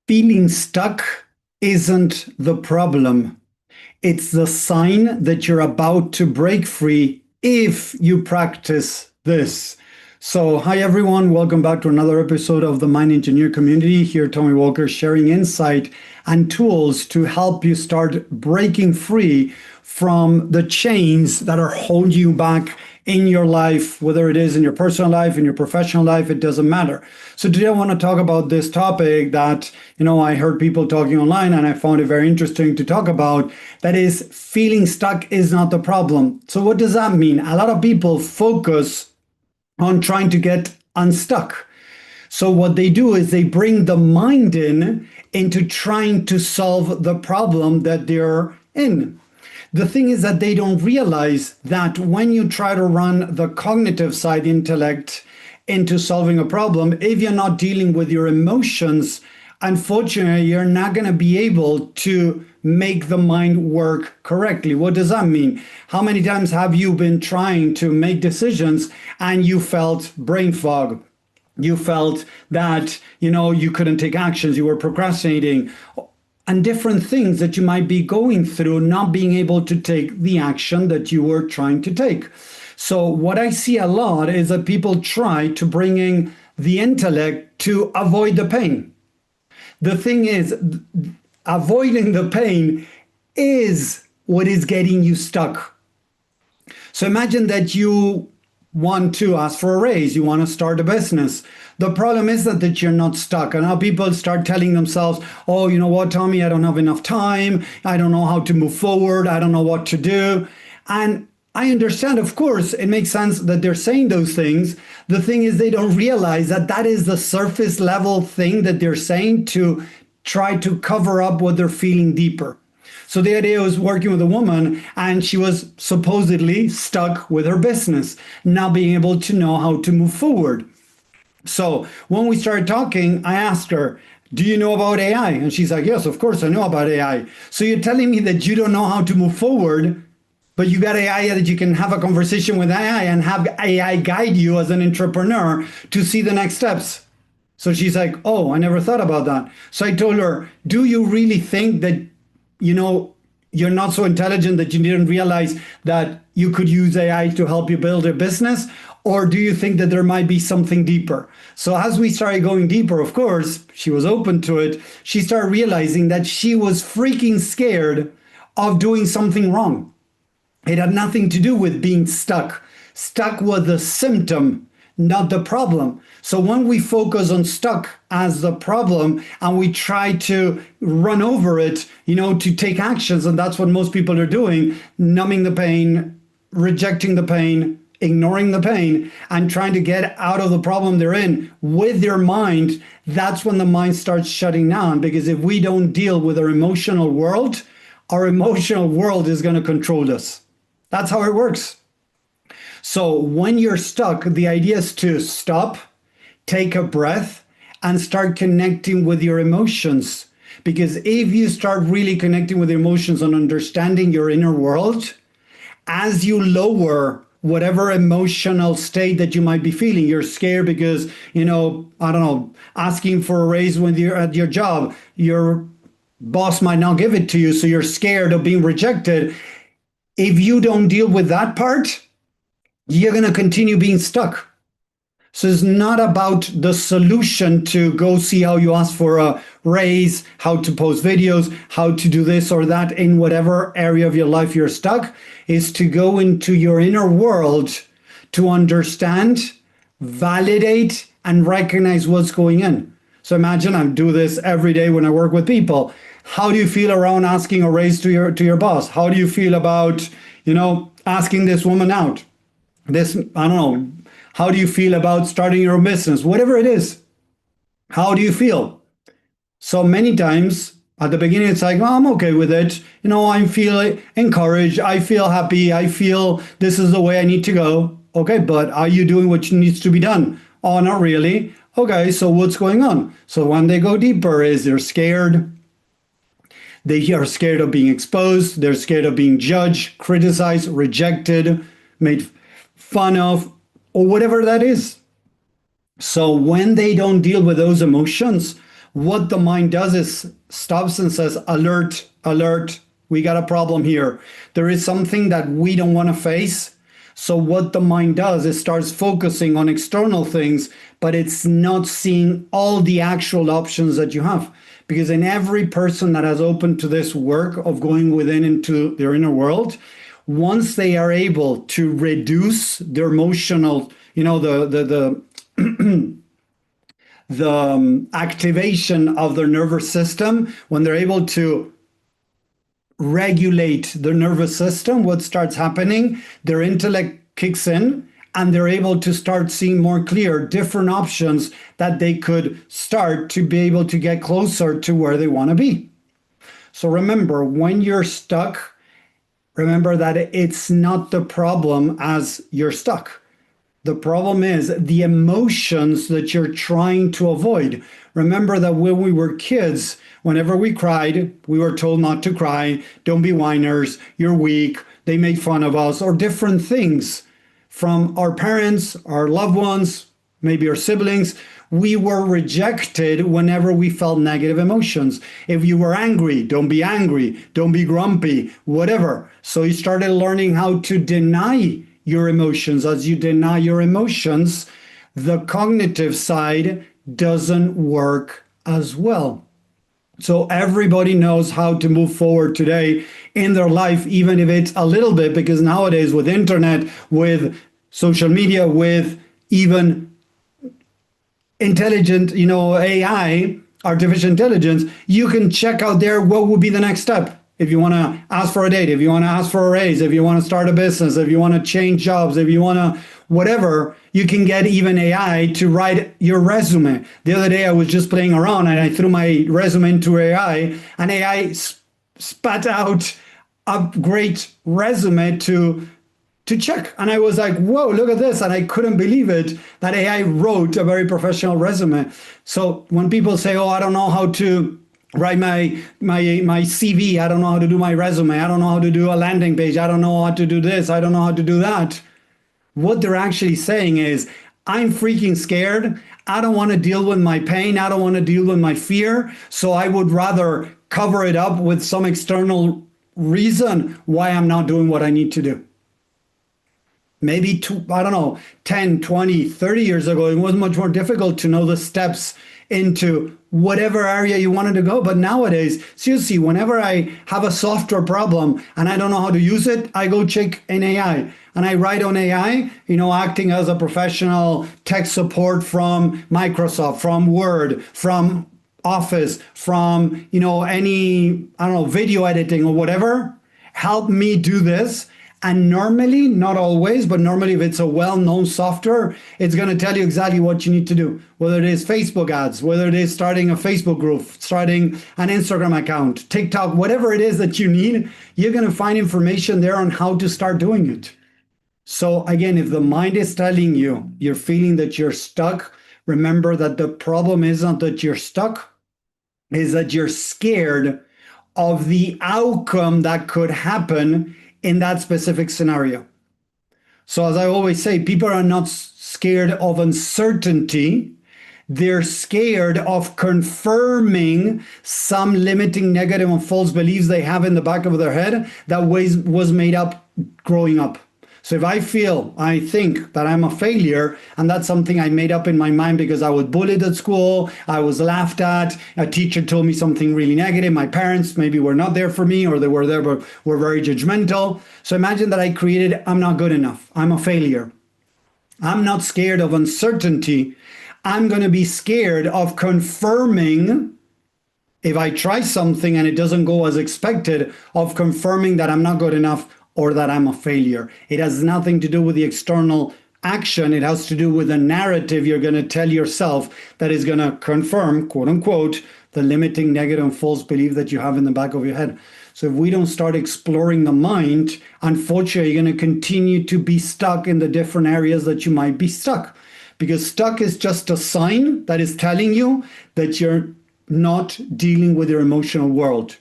Feeling stuck isn't the problem. It's the sign that you're about to break free if you practice this. So, hi everyone, welcome back to another episode of the Mind Engineer community. Here, Tommy Walker sharing insight and tools to help you start breaking free from the chains that are holding you back in your life, whether it is in your personal life, in your professional life, it doesn't matter. So today I want to talk about this topic that, I heard people talking online and I found it very interesting to talk about. That is, feeling stuck is not the problem. So what does that mean? A lot of people focus on trying to get unstuck. So what they do is they bring the mind into trying to solve the problem that they're in. The thing is that they don't realize that when you try to run the cognitive side intellect into solving a problem, if you're not dealing with your emotions, unfortunately, you're not going to be able to make the mind work correctly. What does that mean? How many times have you been trying to make decisions and you felt brain fog? You felt that, you couldn't take actions, you were procrastinating, and different things that you might be going through, not being able to take the action that you were trying to take. So what I see a lot is that people try to bring in the intellect to avoid the pain. The thing is, avoiding the pain is what is getting you stuck. So imagine that you want to ask for a raise, you want to start a business. The problem is that you're not stuck. And now people start telling themselves, oh, you know what, Tommy, I don't have enough time. I don't know how to move forward. I don't know what to do. And I understand, of course, it makes sense that they're saying those things. The thing is, they don't realize that that is the surface level thing that they're saying to try to cover up what they're feeling deeper. So the idea was working with a woman and she was supposedly stuck with her business, not being able to know how to move forward. So when we started talking, I asked her, do you know about AI? And she's like, yes, of course I know about AI. So you're telling me that you don't know how to move forward, but you got AI that you can have a conversation with AI and have AI guide you as an entrepreneur to see the next steps. So she's like, oh, I never thought about that. So I told her, do you really think that you're not so intelligent that you didn't realize that you could use AI to help you build a business? Or do you think that there might be something deeper? So as we started going deeper, of course, she was open to it. She started realizing that she was freaking scared of doing something wrong. It had nothing to do with being stuck. Stuck was the symptom, not the problem. So when we focus on stuck as the problem and we try to run over it, to take actions, and that's what most people are doing, numbing the pain, rejecting the pain, ignoring the pain, and trying to get out of the problem they're in with their mind, that's when the mind starts shutting down. Because if we don't deal with our emotional world is going to control us. That's how it works. So when you're stuck, the idea is to stop, take a breath, and start connecting with your emotions. Because if you start really connecting with emotions and understanding your inner world, as you lower whatever emotional state that you might be feeling, you're scared because, asking for a raise when you're at your job, your boss might not give it to you, so you're scared of being rejected. If you don't deal with that part, you're going to continue being stuck. So it's not about the solution to go see how you ask for a raise, how to post videos, how to do this or that in whatever area of your life you're stuck, is to go into your inner world to understand, validate, and recognize what's going on. So imagine I do this every day when I work with people. How do you feel around asking a raise to your boss? How do you feel about, asking this woman out? How do you feel about starting your own business? Whatever it is, how do you feel? So many times at the beginning, it's like, I'm okay with it. I feel encouraged. I feel happy. I feel this is the way I need to go. Okay, but are you doing what needs to be done? Oh, not really. Okay, so what's going on? So when they go deeper, they're scared. They are scared of being exposed. They're scared of being judged, criticized, rejected, made fun of, or whatever that is. So when they don't deal with those emotions, what the mind does is stops and says, alert, alert, we got a problem here. There is something that we don't want to face. So what the mind does is starts focusing on external things, but it's not seeing all the actual options that you have. Because in every person that has opened to this work of going within into their inner world, once they are able to reduce their emotional, the activation of their nervous system, when they're able to regulate their nervous system, what starts happening, their intellect kicks in and they're able to start seeing more clear different options that they could start to be able to get closer to where they want to be. So remember, when you're stuck, remember that it's not the problem as you're stuck. The problem is the emotions that you're trying to avoid. Remember that when we were kids, whenever we cried, we were told not to cry, don't be whiners, you're weak, they made fun of us, or different things from our parents, our loved ones, maybe our siblings. We were rejected whenever we felt negative emotions. If you were angry, don't be grumpy, whatever. So you started learning how to deny your emotions. As you deny your emotions, the cognitive side doesn't work as well. So everybody knows how to move forward today in their life, even if it's a little bit, because nowadays with internet, with social media, with even intelligent, AI, artificial intelligence, you can check out there what would be the next step. If you want to ask for a date, if you want to ask for a raise, if you want to start a business, if you want to change jobs, if you want to whatever, you can get even AI to write your resume. The other day I was just playing around and I threw my resume into AI and AI spat out a great resume to check. And I was like, whoa, look at this. And I couldn't believe it that AI wrote a very professional resume. So when people say, oh, I don't know how to write my CV, I don't know how to do my resume, I don't know how to do a landing page, I don't know how to do this, I don't know how to do that. What they're actually saying is, I'm freaking scared. I don't want to deal with my pain. I don't want to deal with my fear. So I would rather cover it up with some external reason why I'm not doing what I need to do. Maybe, 10, 20, 30 years ago, it was much more difficult to know the steps into whatever area you wanted to go. But nowadays, seriously, whenever I have a software problem and I don't know how to use it, I go check in AI and I write on AI, acting as a professional tech support from Microsoft, from Word, from Office, from, any, video editing or whatever. Help me do this. And normally, not always, but normally if it's a well-known software, it's going to tell you exactly what you need to do. Whether it is Facebook ads, whether it is starting a Facebook group, starting an Instagram account, TikTok, whatever it is that you need, you're going to find information there on how to start doing it. So again, if the mind is telling you, you're feeling that you're stuck, remember that the problem isn't that you're stuck, is that you're scared of the outcome that could happen in that specific scenario. So as I always say, people are not scared of uncertainty. They're scared of confirming some limiting negative and false beliefs they have in the back of their head that was made up growing up. So if I think that I'm a failure, and that's something I made up in my mind because I was bullied at school, I was laughed at, a teacher told me something really negative, my parents maybe were not there for me, or they were there but were very judgmental. So imagine that I created, I'm not good enough, I'm a failure. I'm not scared of uncertainty. I'm going to be scared of confirming, if I try something and it doesn't go as expected, of confirming that I'm not good enough or that I'm a failure. It has nothing to do with the external action. It has to do with the narrative you're going to tell yourself that is going to confirm, quote unquote, the limiting negative and false belief that you have in the back of your head. So if we don't start exploring the mind, unfortunately, you're going to continue to be stuck in the different areas that you might be stuck. Because stuck is just a sign that is telling you that you're not dealing with your emotional world.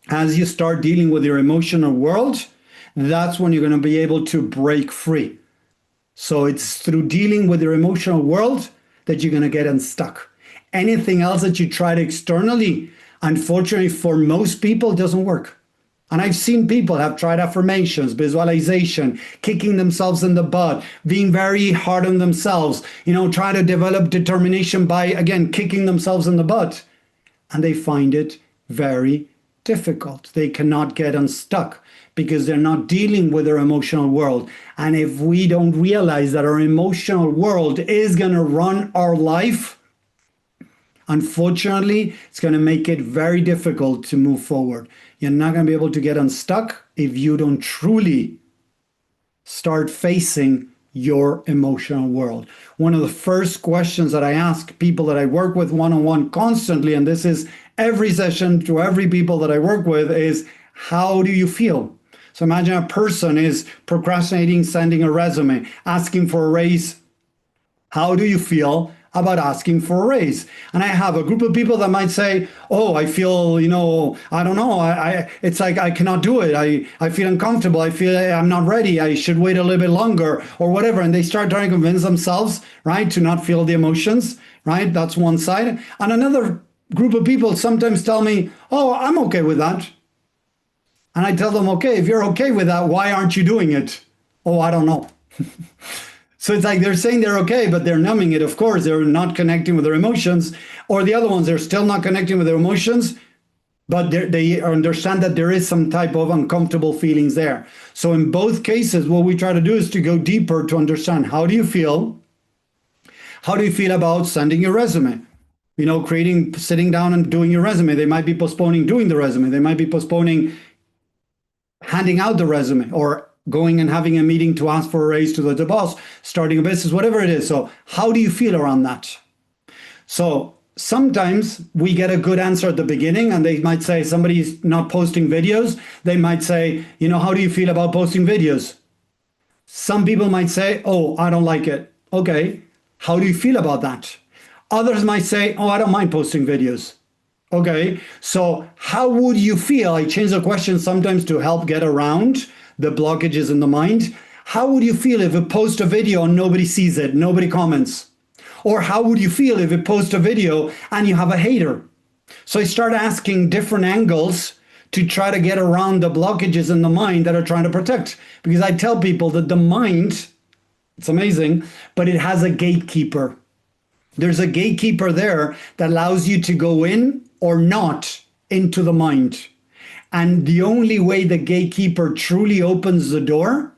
As you start dealing with your emotional world, that's when you're going to be able to break free. So it's through dealing with your emotional world that you're going to get unstuck. anything else that you tried externally, unfortunately for most people, it doesn't work. And I've seen people have tried affirmations, visualization, kicking themselves in the butt, being very hard on themselves, trying to develop determination by, again, kicking themselves in the butt. And they find it very difficult. They cannot get unstuck because they're not dealing with their emotional world. And if we don't realize that our emotional world is going to run our life, unfortunately, it's going to make it very difficult to move forward. You're not going to be able to get unstuck if you don't truly start facing your emotional world. One of the first questions that I ask people that I work with one-on-one constantly, and this is every session to every people that I work with, is how do you feel? So imagine a person is procrastinating sending a resume, asking for a raise. How do you feel about asking for a raise? And I have a group of people that might say, oh, I feel, I don't know. It's like, I cannot do it. I feel uncomfortable. I feel I'm not ready. I should wait a little bit longer or whatever. And they start trying to convince themselves, right, to not feel the emotions, right? That's one side. And another group of people sometimes tell me, oh, I'm okay with that. And I tell them, okay, if you're okay with that, why aren't you doing it? Oh, I don't know. So it's like they're saying they're okay, but they're numbing it. Of course, they're not connecting with their emotions. Or the other ones, they're still not connecting with their emotions, but they understand that there is some type of uncomfortable feelings there. So in both cases, what we try to do is to go deeper to understand, how do you feel? How do you feel about sending your resume? Sitting down and doing your resume. They might be postponing doing the resume. They might be postponing handing out the resume, or going and having a meeting to ask for a raise to the boss, starting a business, whatever it is. So how do you feel around that? So sometimes we get a good answer at the beginning, and they might say somebody's not posting videos. They might say, how do you feel about posting videos? Some people might say, oh, I don't like it. Okay, how do you feel about that? Others might say, oh, I don't mind posting videos. Okay, so how would you feel? I change the question sometimes to help get around the blockages in the mind. How would you feel if you post a video and nobody sees it, nobody comments? Or how would you feel if you post a video and you have a hater? So I start asking different angles to try to get around the blockages in the mind that are trying to protect. Because I tell people that the mind, it's amazing, but it has a gatekeeper. There's a gatekeeper there that allows you to go in or not into the mind. And the only way the gatekeeper truly opens the door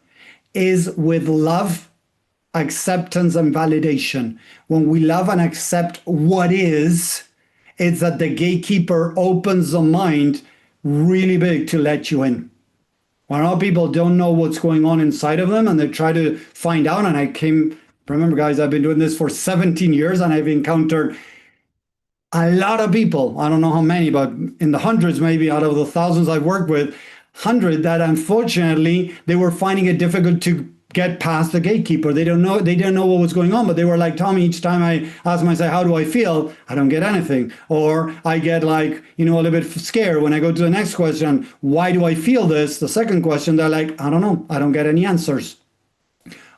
is with love, acceptance, and validation. When we love and accept what is, it's that the gatekeeper opens the mind really big to let you in. When a lot of people don't know what's going on inside of them and they try to find out, and remember guys, I've been doing this for 17 years and I've encountered a lot of people, I don't know how many, but in the hundreds, maybe out of the thousands I've worked with, 100 that unfortunately they were finding it difficult to get past the gatekeeper. They didn't know what was going on, but they were like, Tommy, each time I ask myself, how do I feel? I don't get anything. Or I get like, a little bit scared when I go to the next question. Why do I feel this? The second question, they're like, I don't know. I don't get any answers.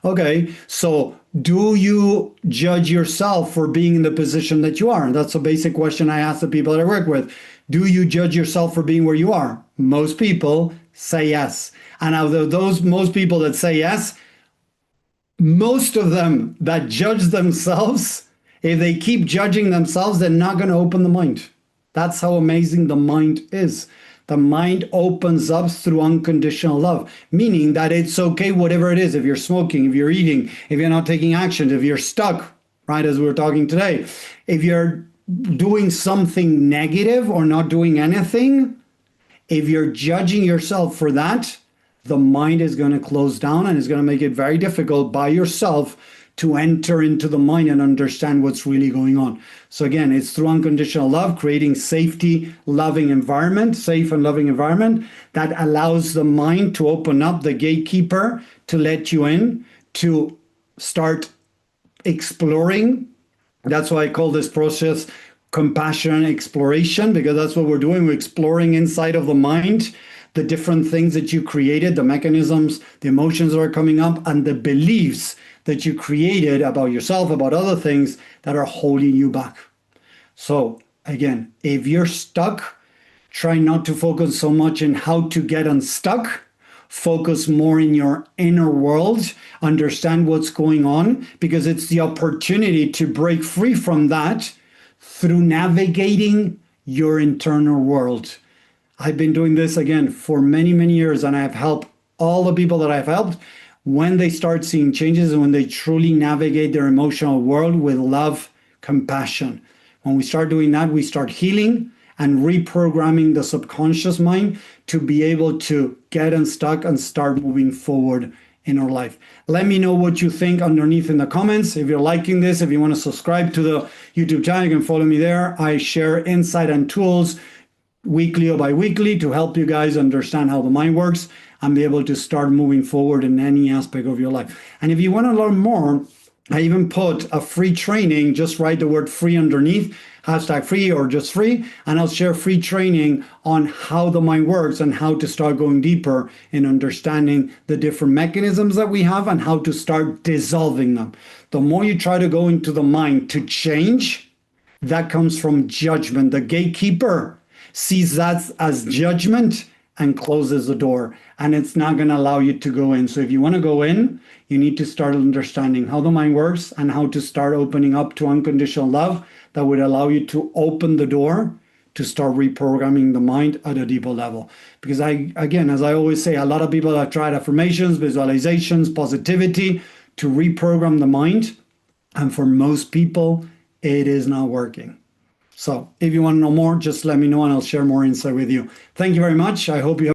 Okay, so do you judge yourself for being in the position that you are? And that's a basic question I ask the people that I work with. Do you judge yourself for being where you are? Most people say yes. And out of those most people that say yes, most of them that judge themselves, if they keep judging themselves, they're not going to open the mind. That's how amazing the mind is. The mind opens up through unconditional love, meaning that it's okay, whatever it is. If you're smoking, if you're eating, if you're not taking action, if you're stuck, right, as we were talking today, if you're doing something negative or not doing anything, if you're judging yourself for that, the mind is going to close down and it's going to make it very difficult by yourself to enter into the mind and understand what's really going on. So again, it's through unconditional love, creating safe and loving environment that allows the mind to open up, the gatekeeper to let you in, to start exploring. That's why I call this process compassion exploration, because that's what we're doing. We're exploring inside of the mind the different things that you created, the mechanisms, the emotions that are coming up, and the beliefs that you created about yourself, about other things that are holding you back. So again, if you're stuck, try not to focus so much on how to get unstuck. Focus more in your inner world, understand what's going on, because it's the opportunity to break free from that through navigating your internal world. I've been doing this again for many, many years, and I've helped all the people that I've helped when they start seeing changes and when they truly navigate their emotional world with love, compassion. When we start doing that, we start healing and reprogramming the subconscious mind to be able to get unstuck and start moving forward in our life. Let me know what you think underneath in the comments. If you're liking this, if you want to subscribe to the YouTube channel, you can follow me there. I share insight and tools weekly or bi-weekly to help you guys understand how the mind works and be able to start moving forward in any aspect of your life. And if you want to learn more, I even put a free training. Just write the word free underneath, hashtag free or just free, and I'll share free training on how the mind works and how to start going deeper in understanding the different mechanisms that we have and how to start dissolving them. The more you try to go into the mind to change, that comes from judgment. The gatekeeper sees that as judgment and closes the door, and it's not going to allow you to go in. So if you want to go in, you need to start understanding how the mind works and how to start opening up to unconditional love that would allow you to open the door to start reprogramming the mind at a deeper level. Because again, as I always say, a lot of people have tried affirmations, visualizations, positivity to reprogram the mind, and for most people, it is not working. So if you want to know more, just let me know and I'll share more insight with you. Thank you very much. I hope you have